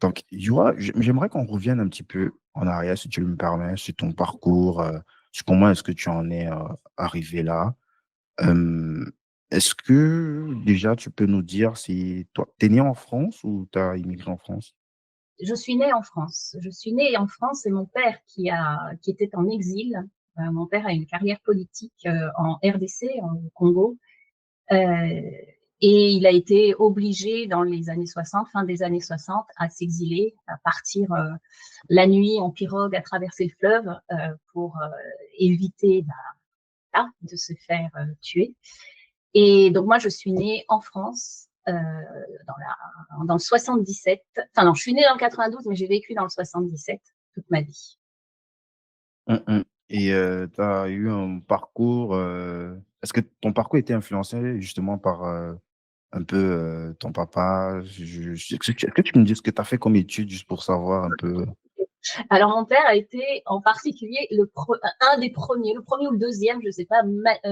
Donc, tu vois, j'aimerais qu'on revienne un petit peu en arrière, si tu me permets, sur ton parcours, sur comment est-ce que tu en es arrivé là. Euh, Est-ce que déjà tu peux nous dire si toi, t'es né en France ou t'as immigré en France? Je suis née en France. Je suis née en France et mon père qui était en exil. Mon père a une carrière politique en RDC, en Congo, euh, et il a été obligé dans les années 60, fin des années 60, à s'exiler, à partir la nuit en pirogue à traverser le fleuve pour éviter de se faire tuer. Et donc moi, je suis née en France dans le 77. Enfin non, je suis née dans le 92, mais j'ai vécu dans le 77 toute ma vie. Et tu as eu un parcours. Est-ce que ton parcours était influencé justement par un peu ton papa? Est-ce que tu peux me dire ce que tu as fait comme étude juste pour savoir un peu? Alors mon père a été en particulier un des premiers, le premier ou le deuxième, je ne sais pas,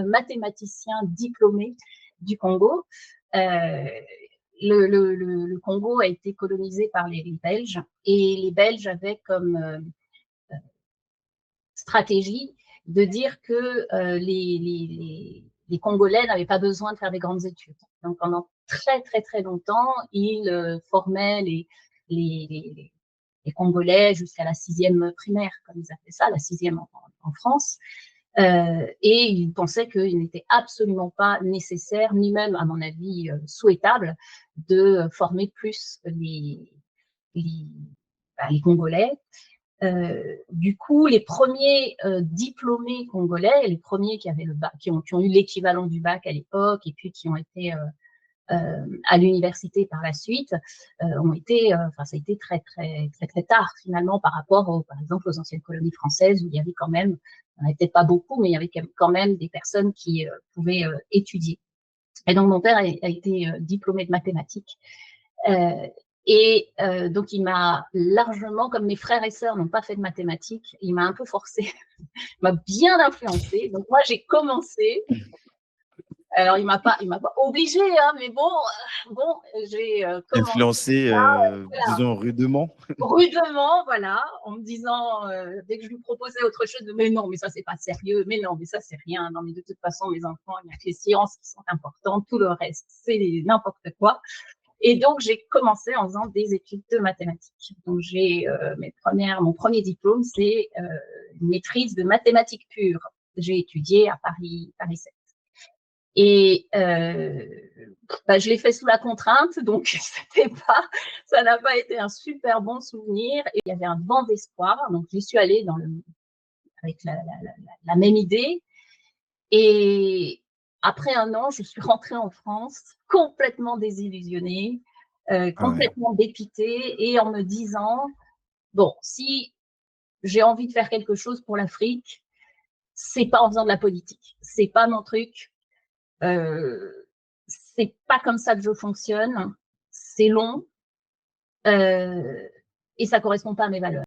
mathématicien diplômé du Congo. Euh, le Congo a été colonisé par les Belges et les Belges avaient comme stratégie de dire que les Congolais n'avaient pas besoin de faire des grandes études. Donc pendant très très très longtemps, ils formaient les, les Congolais jusqu'à la sixième primaire, comme ils appelaient ça, la sixième en France. Et ils pensaient qu'il n'était absolument pas nécessaire, ni même, à mon avis, souhaitable, de former plus les, les Congolais. Du coup, les premiers diplômés congolais, les premiers qui avaient le bac, qui ont eu l'équivalent du bac à l'époque, et puis qui ont été à l'université par la suite, ont été, enfin, ça a été très très très très tard finalement par rapport, par exemple, aux anciennes colonies françaises où il y avait quand même, il n'y en avait peut-être pas beaucoup, mais il y avait quand même des personnes qui pouvaient étudier. Et donc mon père a été diplômé de mathématiques. Euh, et donc, il m'a largement, comme mes frères et sœurs n'ont pas fait de mathématiques, il m'a un peu forcé, il m'a bien influencé. Donc, moi, j'ai commencé. Alors, il m'a pas obligé, hein, mais bon, j'ai commencé Influencé, voilà, disons, rudement. rudement, voilà, en me disant, dès que je lui proposais autre chose, mais non, mais ça, c'est pas sérieux, mais non, mais ça, c'est rien. Non, mais de toute façon, mes enfants, il y a que les sciences qui sont importantes, tout le reste, c'est n'importe quoi. Et donc, j'ai commencé en faisant des études de mathématiques. Donc, j'ai mon premier diplôme, c'est une maîtrise de mathématiques pures. J'ai étudié à Paris 7. Et je l'ai fait sous la contrainte, donc ça n'a pas été un super bon souvenir. Et il y avait un vent d'espoir, donc j'y suis allée avec la même idée. Et après un an, je suis rentrée en France complètement désillusionnée, Ouais. complètement dépitée et en me disant, bon, si j'ai envie de faire quelque chose pour l'Afrique, c'est pas en faisant de la politique. C'est pas mon truc. C'est pas comme ça que je fonctionne. C'est long et ça correspond pas à mes valeurs.